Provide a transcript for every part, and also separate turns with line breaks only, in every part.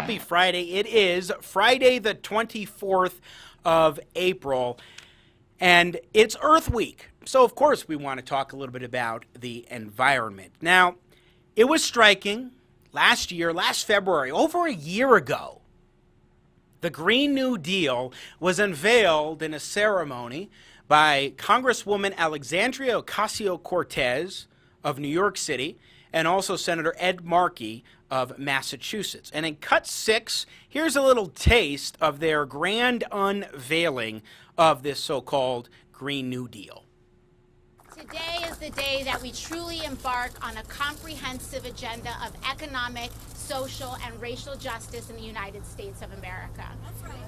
Happy Friday. It is Friday the 24th of April, and it's Earth Week. So, of course, we want to talk a little bit about the environment. Now, it was striking last February, over a year ago. The Green New Deal was unveiled in a ceremony by Congresswoman Alexandria Ocasio-Cortez of New York City and also Senator Ed Markey of Massachusetts. And in Cut 6, here's a little taste of their grand unveiling of this so-called Green New Deal.
Today is the day that we truly embark on a comprehensive agenda of economic, social, and racial justice in the United States of America.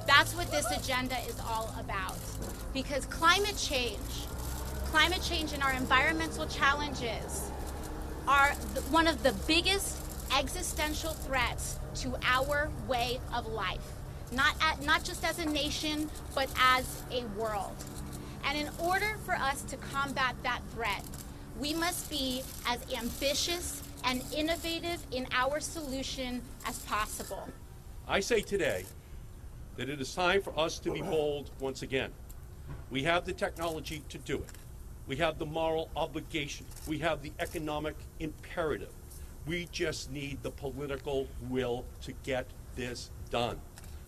That's what this agenda is all about. Because climate change and our environmental challenges are one of the biggest existential threats to our way of life. Not just as a nation, but as a world. And in order for us to combat that threat, we must be as ambitious and innovative in our solution as possible.
I say today that it is time for us to be bold once again. We have the technology to do it. We have the moral obligation. We have the economic imperative. We just need the political will to get this done.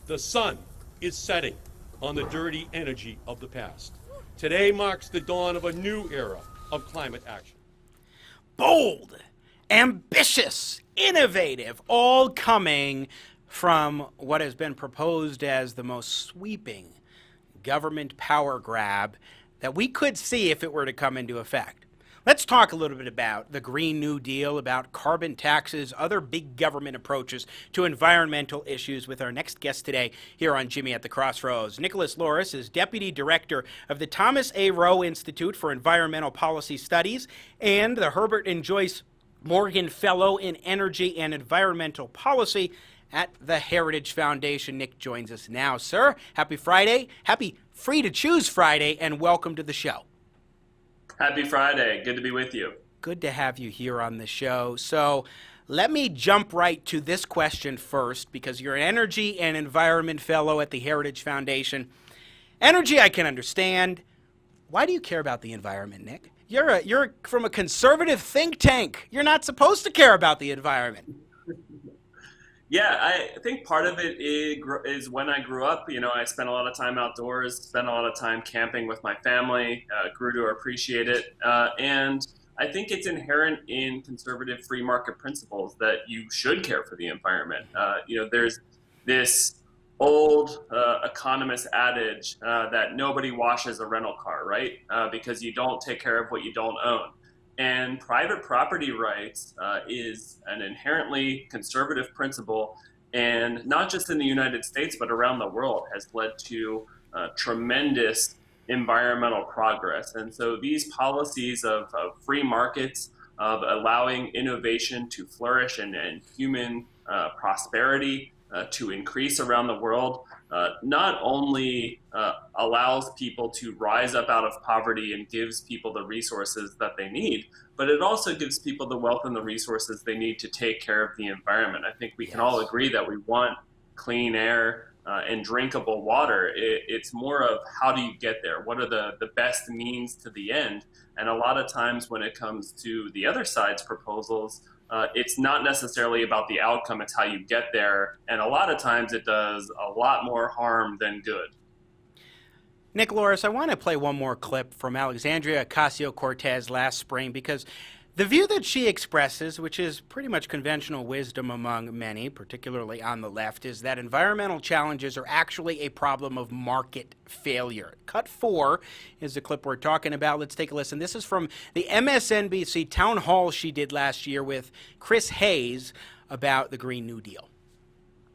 The sun is setting on the dirty energy of the past. Today marks the dawn of a new era of climate action.
Bold, ambitious, innovative, all coming from what has been proposed as the most sweeping government power grab that we could see if it were to come into effect. Let's talk a little bit about the Green New Deal, about carbon taxes, other big government approaches to environmental issues with our next guest today here on Jimmy at the Crossroads. Nicolas Loris is Deputy Director of the Thomas A. Rowe Institute for Environmental Policy Studies and the Herbert and Joyce Morgan Fellow in Energy and Environmental Policy at the Heritage Foundation. Nick joins us now. Sir, happy Friday. Happy Free to Choose Friday, and welcome to the show.
Happy Friday. Good to be with you.
Good to have you here on the show. So let me jump right to this question first, because you're an Energy and Environment Fellow at the Heritage Foundation. Energy, I can understand. Why do you care about the environment, Nick? You're from a conservative think tank. You're not supposed to care about the environment.
Yeah, I think part of it is when I grew up, I spent a lot of time outdoors, spent a lot of time camping with my family, grew to appreciate it. And I think it's inherent in conservative free market principles that you should care for the environment. There's this old economist adage that nobody washes a rental car, right? Because you don't take care of what you don't own. And private property rights is an inherently conservative principle, and not just in the United States, but around the world has led to tremendous environmental progress. And so these policies of free markets, of allowing innovation to flourish and human prosperity to increase around the world, not only allows people to rise up out of poverty and gives people the resources that they need, but it also gives people the wealth and the resources they need to take care of the environment. I think we can all agree that we want clean air and drinkable water. It's more of how do you get there? What are the best means to the end? And a lot of times when it comes to the other side's proposals, it's not necessarily about the outcome, it's how you get there. And a lot of times it does a lot more harm than good.
Nick Loris, I want to play one more clip from Alexandria Ocasio-Cortez last spring, because the view that she expresses, which is pretty much conventional wisdom among many, particularly on the left, is that environmental challenges are actually a problem of market failure. Cut 4 is the clip we're talking about. Let's take a listen. This is from the MSNBC town hall she did last year with Chris Hayes about the Green New Deal.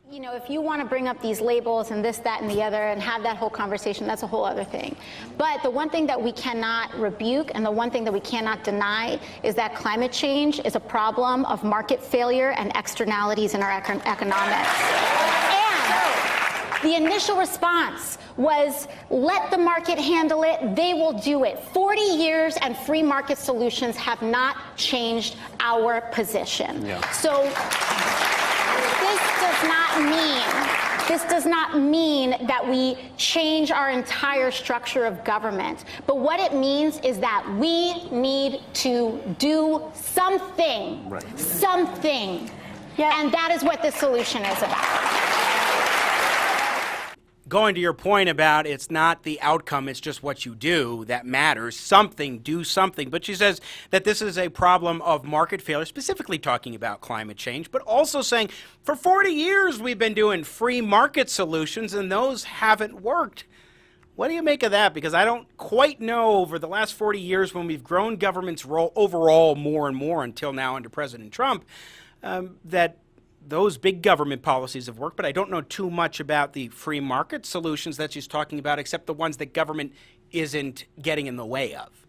If you want to bring up these labels and this, that, and the other and have that whole conversation, that's a whole other thing. But the one thing that we cannot rebuke and the one thing that we cannot deny is that climate change is a problem of market failure and externalities in our economics. And the initial response was, let the market handle it, they will do it. 40 years and free market solutions have not changed our position. Yeah. So this This does not mean that we change our entire structure of government. But what it means is that we need to do something. Right. Something. Yeah. And that is what this solution is about.
Going to your point about it's not the outcome, it's just what you do that matters. Something, do something. But she says that this is a problem of market failure, specifically talking about climate change, but also saying for 40 years we've been doing free market solutions and those haven't worked. What do you make of that? Because I don't quite know over the last 40 years when we've grown government's role overall more and more until now under President Trump, that those big government policies have worked, but I don't know too much about the free market solutions that she's talking about, except the ones that government isn't getting in the way of.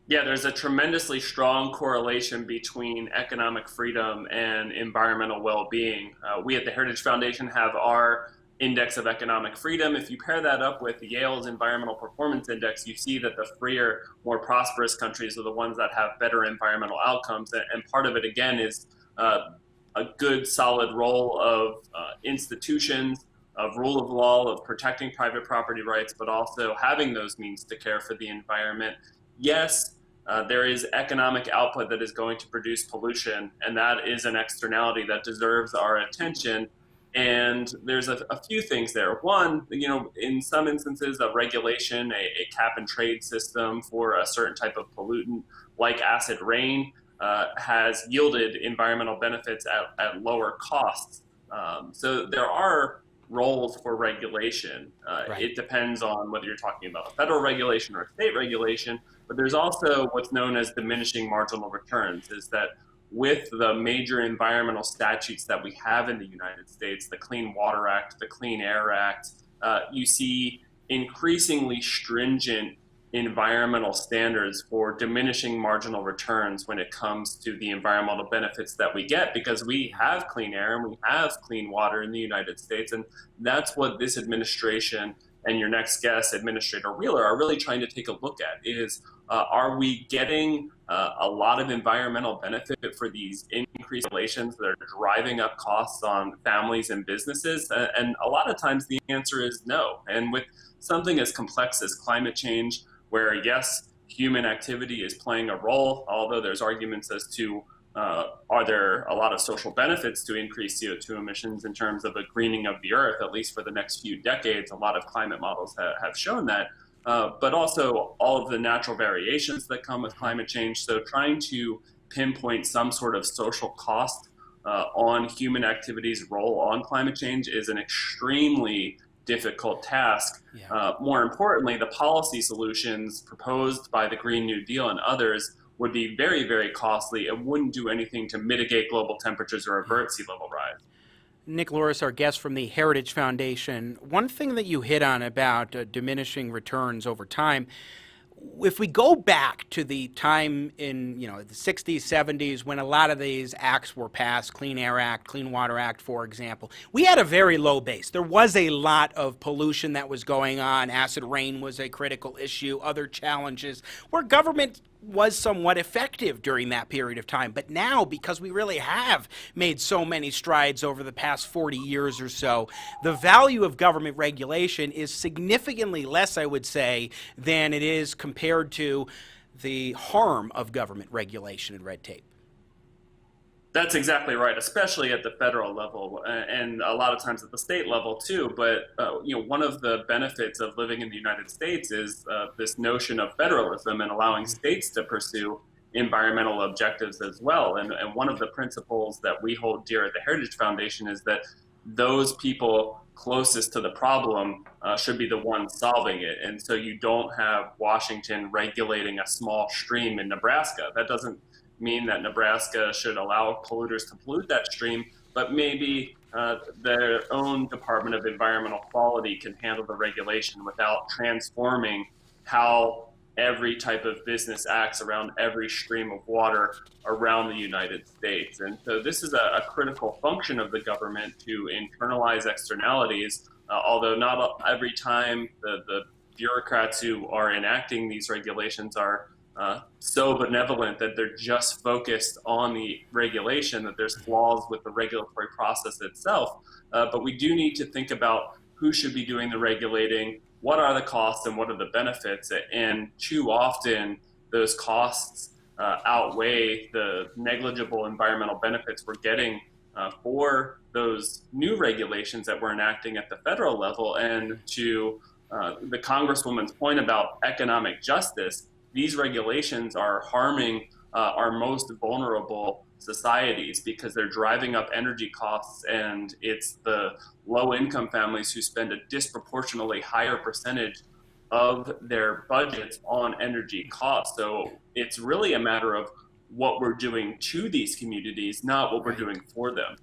Yeah, there's a tremendously strong correlation between economic freedom and environmental well-being. We at the Heritage Foundation have our Index of Economic Freedom. If you pair that up with Yale's Environmental Performance Index, you see that the freer, more prosperous countries are the ones that have better environmental outcomes. And part of it, again, is a good, solid role of institutions, of rule of law, of protecting private property rights, but also having those means to care for the environment. Yes, there is economic output that is going to produce pollution, and that is an externality that deserves our attention. And there's a few things there. One, in some instances of regulation, a cap and trade system for a certain type of pollutant like acid rain has yielded environmental benefits at lower costs. So there are roles for regulation.
Right.
It depends on whether you're talking about a federal regulation or a state regulation, but there's also what's known as diminishing marginal returns, is that with the major environmental statutes that we have in the United States, the Clean Water Act, the Clean Air Act, you see increasingly stringent environmental standards for diminishing marginal returns when it comes to the environmental benefits that we get, because we have clean air and we have clean water in the United States. And that's what this administration and your next guest, Administrator Wheeler, are really trying to take a look at is, are we getting a lot of environmental benefit for these increased regulations that are driving up costs on families and businesses? And a lot of times the answer is no. And with something as complex as climate change, where yes, human activity is playing a role, although there's arguments as to are there a lot of social benefits to increase CO2 emissions in terms of a greening of the earth, at least for the next few decades. A lot of climate models have shown that, but also all of the natural variations that come with climate change. So trying to pinpoint some sort of social cost on human activity's role on climate change is an extremely difficult task.
Yeah.
More importantly, the policy solutions proposed by the Green New Deal and others would be very, very costly and wouldn't do anything to mitigate global temperatures or avert sea level rise.
Nick Loris, our guest from the Heritage Foundation, one thing that you hit on about diminishing returns over time, if we go back to the time in the 60s, 70s, when a lot of these acts were passed, Clean Air Act, Clean Water Act, for example, we had a very low base. There was a lot of pollution that was going on. Acid rain was a critical issue, other challenges, where government was somewhat effective during that period of time. But now, because we really have made so many strides over the past 40 years or so, the value of government regulation is significantly less, I would say, than it is compared to the harm of government regulation and red tape.
That's exactly right, especially at the federal level and a lot of times at the state level too. But one of the benefits of living in the United States is this notion of federalism and allowing states to pursue environmental objectives as well. And one of the principles that we hold dear at the Heritage Foundation is that those people closest to the problem should be the ones solving it. And so you don't have Washington regulating a small stream in Nebraska. That doesn't mean that Nebraska should allow polluters to pollute that stream, but maybe their own Department of Environmental Quality can handle the regulation without transforming how every type of business acts around every stream of water around the United States. And so this is a critical function of the government to internalize externalities, although not every time the bureaucrats who are enacting these regulations are so benevolent that they're just focused on the regulation, that there's flaws with the regulatory process itself. But we do need to think about who should be doing the regulating, what are the costs and what are the benefits. And too often, those costs outweigh the negligible environmental benefits we're getting for those new regulations that we're enacting at the federal level. And to the Congresswoman's point about economic justice, these regulations are harming our most vulnerable societies because they're driving up energy costs, and it's the low-income families who spend a disproportionately higher percentage of their budgets on energy costs. So it's really a matter of what we're doing to these communities, not what we're doing for them.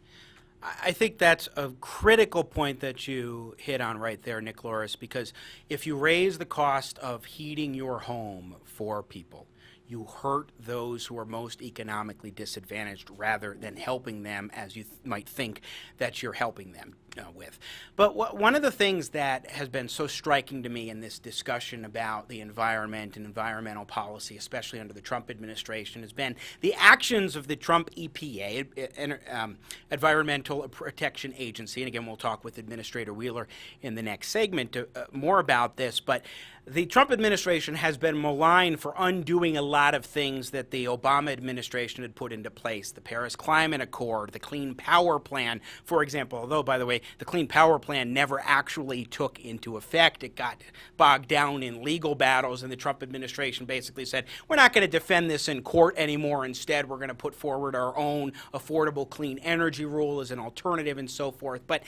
I think that's a critical point that you hit on right there, Nicolas, because if you raise the cost of heating your home for people, you hurt those who are most economically disadvantaged rather than helping them, as you might think that you're helping them with. But one of the things that has been so striking to me in this discussion about the environment and environmental policy, especially under the Trump administration, has been the actions of the Trump EPA, Environmental Protection Agency. And again, we'll talk with Administrator Wheeler in the next segment more about this. But the Trump administration has been maligned for undoing a lot of things that the Obama administration had put into place. The Paris Climate Accord, the Clean Power Plan, for example, although, by the way, the Clean Power Plan never actually took into effect. It got bogged down in legal battles, and the Trump administration basically said, we're not going to defend this in court anymore. Instead, we're going to put forward our own affordable clean energy rule as an alternative and so forth. But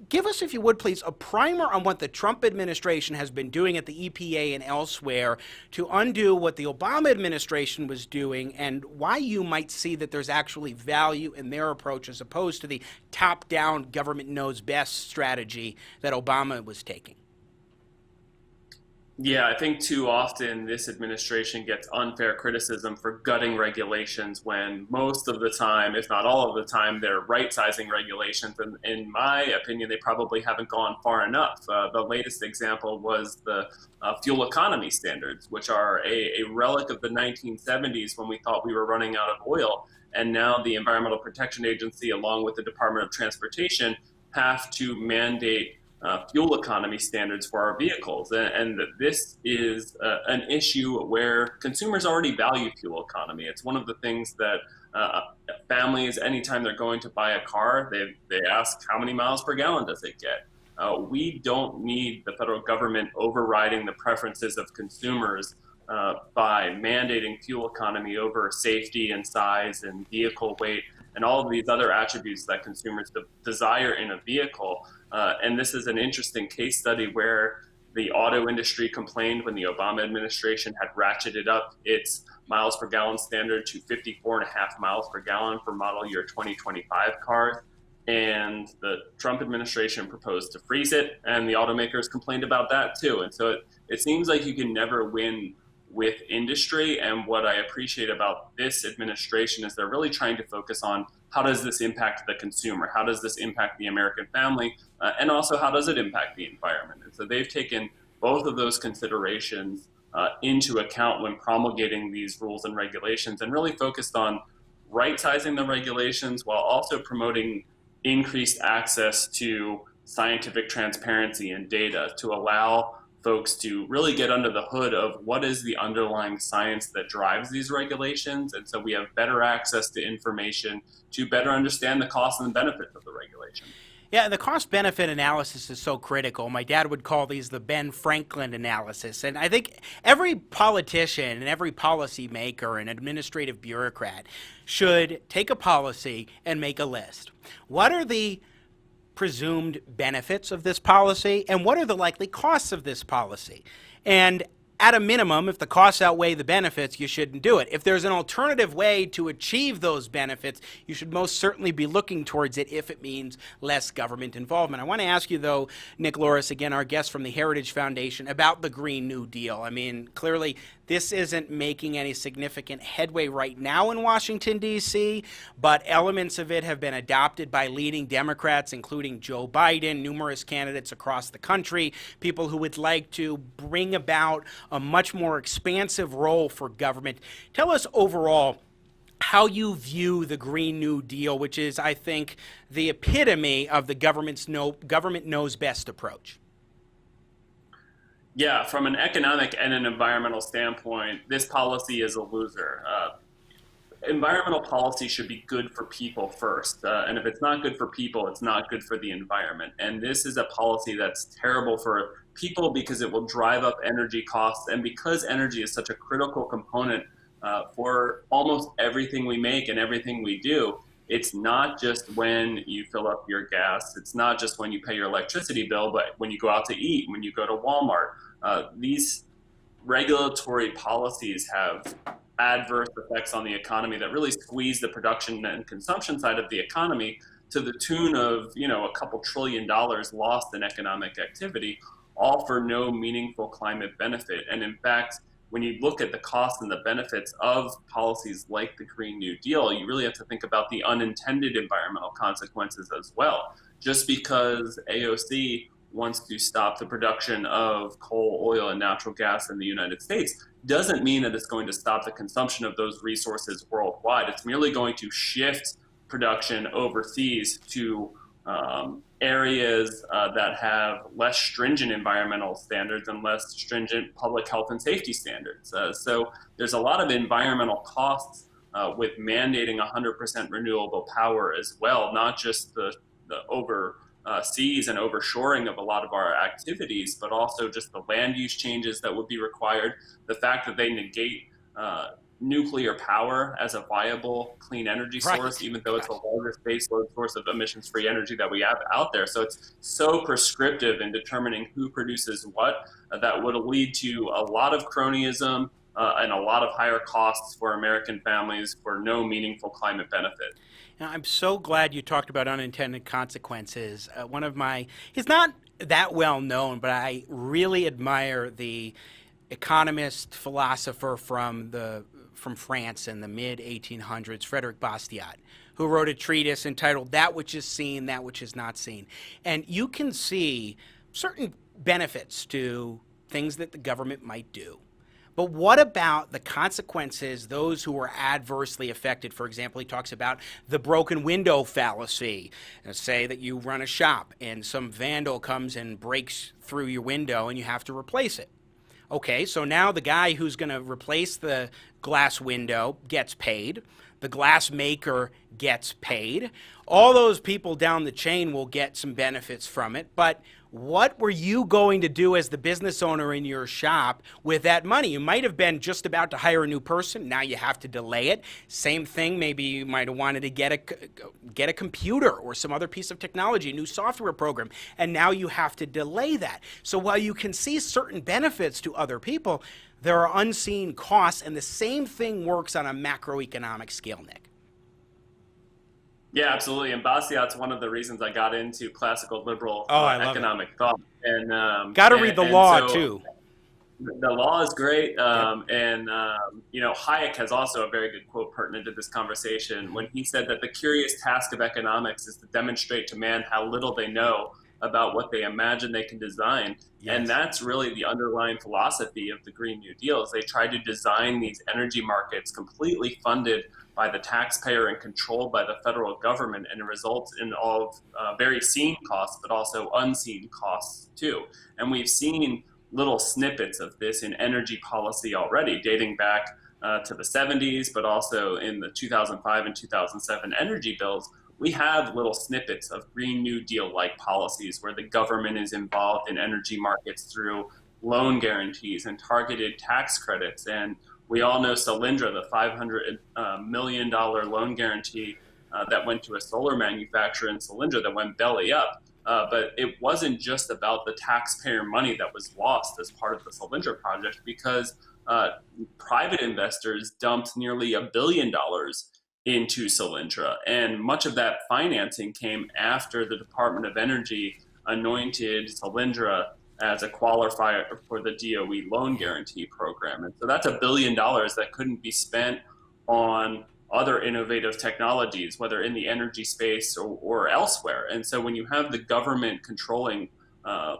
give us, if you would, please, a primer on what the Trump administration has been doing at the EPA and elsewhere to undo what the Obama administration was doing, and why you might see that there's actually value in their approach as opposed to the top-down government knows best strategy that Obama was taking.
Yeah, I think too often this administration gets unfair criticism for gutting regulations when most of the time, if not all of the time, they're right-sizing regulations. And in my opinion, they probably haven't gone far enough. The latest example was the fuel economy standards, which are a relic of the 1970s when we thought we were running out of oil. And now the Environmental Protection Agency, along with the Department of Transportation, have to mandate fuel economy standards for our vehicles. And this is an issue where consumers already value fuel economy. It's one of the things that families, anytime they're going to buy a car, they ask, how many miles per gallon does it get? We don't need the federal government overriding the preferences of consumers by mandating fuel economy over safety and size and vehicle weight and all of these other attributes that consumers desire in a vehicle. And this is an interesting case study where the auto industry complained when the Obama administration had ratcheted up its miles per gallon standard to 54.5 miles per gallon for model year 2025 cars. And the Trump administration proposed to freeze it, and the automakers complained about that too. And so it seems like you can never win with industry. And what I appreciate about this administration is they're really trying to focus on how does this impact the consumer? How does this impact the American family? And also, how does it impact the environment? And so they've taken both of those considerations into account when promulgating these rules and regulations, and really focused on right-sizing the regulations while also promoting increased access to scientific transparency and data to allow folks to really get under the hood of what is the underlying science that drives these regulations. And so we have better access to information to better understand the costs and benefits of the regulation.
Yeah, the cost-benefit analysis is so critical. My dad would call these the Ben Franklin analysis. And I think every politician and every policymaker and administrative bureaucrat should take a policy and make a list. What are the presumed benefits of this policy, and what are the likely costs of this policy? And at a minimum, if the costs outweigh the benefits, you shouldn't do it. If there's an alternative way to achieve those benefits, you should most certainly be looking towards it if it means less government involvement. I want to ask you, though, Nicolas, again, our guest from the Heritage Foundation, about the Green New Deal. I mean, clearly, this isn't making any significant headway right now in Washington, D.C., but elements of it have been adopted by leading Democrats, including Joe Biden, numerous candidates across the country, people who would like to bring about a much more expansive role for government. Tell us overall how you view the Green New Deal, which is, I think, the epitome of the government knows best approach.
Yeah, from an economic and an environmental standpoint, this policy is a loser. Environmental policy should be good for people first. And if it's not good for people, it's not good for the environment. And this is a policy that's terrible for people because it will drive up energy costs. And because energy is such a critical component for almost everything we make and everything we do, it's not just when you fill up your gas, it's not just when you pay your electricity bill, but when you go out to eat, when you go to Walmart. These regulatory policies have adverse effects on the economy that really squeeze the production and consumption side of the economy to the tune of, a couple $1 trillion lost in economic activity, all for no meaningful climate benefit. And in fact, when you look at the costs and the benefits of policies like the Green New Deal, you really have to think about the unintended environmental consequences as well. Just because AOC wants to stop the production of coal, oil, and natural gas in the United States doesn't mean that it's going to stop the consumption of those resources worldwide. It's merely going to shift production overseas to areas that have less stringent environmental standards and less stringent public health and safety standards. So there's a lot of environmental costs with mandating 100% renewable power as well, not just the overseas and overshoring of a lot of our activities, but also just the land use changes that would be required, the fact that they negate nuclear power as a viable clean energy source, even though it's the largest baseload source of emissions-free energy that we have out there. So it's so prescriptive in determining who produces what that would lead to a lot of cronyism and a lot of higher costs for American families for no meaningful climate benefit.
Now, I'm so glad you talked about unintended consequences. He's not that well known, but I really admire the economist, philosopher from France in the mid-1800s, Frederick Bastiat, who wrote a treatise entitled That Which Is Seen, That Which Is Not Seen. And you can see certain benefits to things that the government might do. But what about the consequences, those who are adversely affected? For example, he talks about the broken window fallacy. Say that you run a shop and some vandal comes and breaks through your window and you have to replace it. Okay, so now the guy who's going to replace the glass window gets paid. The glass maker gets paid. All those people down the chain will get some benefits from it. But what were you going to do as the business owner in your shop with that money? You might have been just about to hire a new person. Now you have to delay it. Same thing, maybe you might have wanted to get a computer or some other piece of technology, a new software program, and now you have to delay that. So while you can see certain benefits to other people, there are unseen costs, and the same thing works on a macroeconomic scale, Nick.
Yeah, absolutely. And Bastiat's one of the reasons I got into classical liberal economic thought. And
got to read the law too.
The law is great, and Hayek has also a very good quote pertinent to this conversation when he said that the curious task of economics is to demonstrate to man how little they know about what they imagine they can design. Yes. And that's really the underlying philosophy of the Green New Deal. Is they tried to design these energy markets completely funded by the taxpayer and controlled by the federal government, and it results in all of very seen costs, but also unseen costs too. And we've seen little snippets of this in energy policy already, dating back to the 70s, but also in the 2005 and 2007 energy bills. We have little snippets of Green New Deal-like policies where the government is involved in energy markets through loan guarantees and targeted tax credits. And we all know Solyndra, the $500 million loan guarantee that went to a solar manufacturer in Solyndra that went belly up. But it wasn't just about the taxpayer money that was lost as part of the Solyndra project, because private investors dumped nearly $1 billion into Solyndra. And much of that financing came after the Department of Energy anointed Solyndra as a qualifier for the DOE loan guarantee program. And so that's $1 billion that couldn't be spent on other innovative technologies, whether in the energy space or elsewhere. And so when you have the government controlling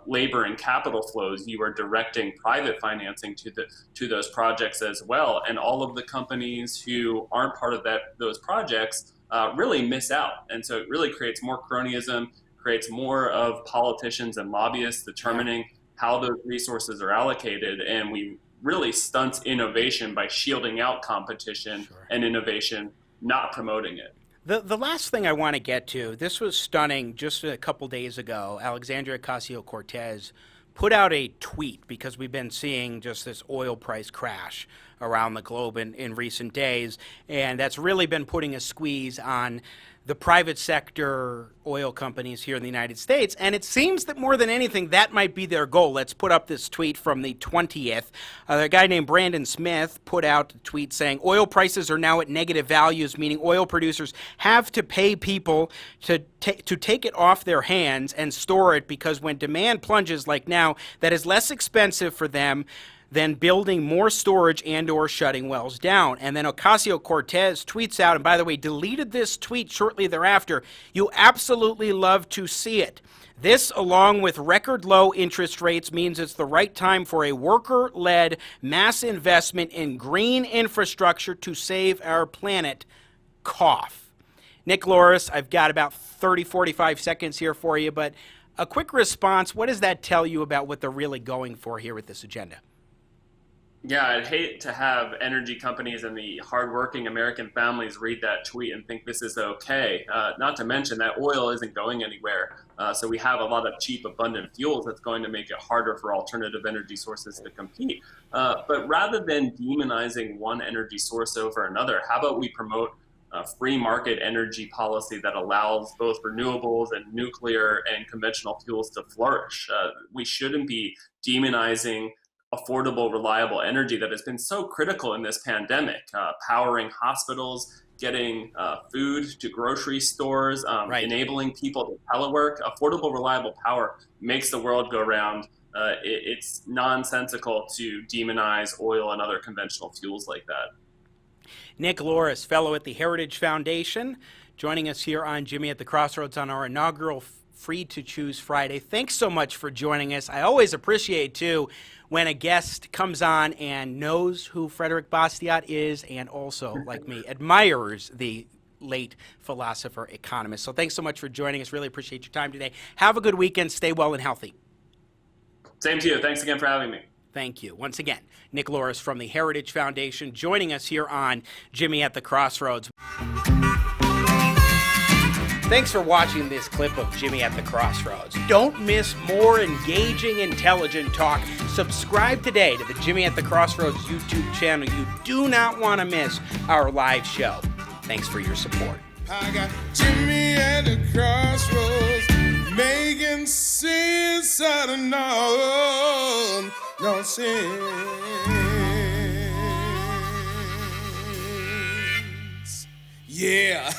labor and capital flows, you are directing private financing to those projects as well. And all of the companies who aren't part of those projects really miss out. And so it really creates more cronyism, creates more of politicians and lobbyists determining how those resources are allocated, and we really stunts innovation by shielding out competition and innovation, not promoting it.
The last thing I want to get to, this was stunning just a couple days ago. Alexandria Ocasio-Cortez put out a tweet because we've been seeing just this oil price crash around the globe in recent days, and that's really been putting a squeeze on the private sector oil companies here in the United States. And it seems that more than anything, that might be their goal. Let's put up this tweet from the 20th. A guy named Brandon Smith put out a tweet saying, oil prices are now at negative values, meaning oil producers have to pay people to take it off their hands and store it, because when demand plunges like now, that is less expensive for them than building more storage and or shutting wells down. And then Ocasio-Cortez tweets out, and by the way, deleted this tweet shortly thereafter, "You absolutely love to see it. This, along with record low interest rates, means it's the right time for a worker-led mass investment in green infrastructure to save our planet." Cough. Nick Loris, I've got about 30, 45 seconds here for you, but a quick response. What does that tell you about what they're really going for here with this agenda?
Yeah, I'd hate to have energy companies and the hardworking American families read that tweet and think this is okay. Not to mention that oil isn't going anywhere. So we have a lot of cheap, abundant fuels that's going to make it harder for alternative energy sources to compete. But rather than demonizing one energy source over another, how about we promote free market energy policy that allows both renewables and nuclear and conventional fuels to flourish? We shouldn't be demonizing affordable, reliable energy that has been so critical in this pandemic, powering hospitals, getting food to grocery stores, enabling people to telework. Affordable, reliable power makes the world go round. It's nonsensical to demonize oil and other conventional fuels like that.
Nick Loris, fellow at the Heritage Foundation, joining us here on Jimmy at the Crossroads on our inaugural Free to Choose Friday. Thanks so much for joining us. I always appreciate, too, when a guest comes on and knows who Frederick Bastiat is and also, like me, admires the late philosopher economist. So thanks so much for joining us. Really appreciate your time today. Have a good weekend. Stay well and healthy.
Same to you. Thanks again for having me.
Thank you. Once again, Nick Loris from the Heritage Foundation joining us here on Jimmy at the Crossroads. Thanks for watching this clip of Jimmy at the Crossroads. Don't miss more engaging, intelligent talk. Subscribe today to the Jimmy at the Crossroads YouTube channel. You do not want to miss our live show. Thanks for your support.
I got Jimmy at the Crossroads, making sense out of no sense. Yeah.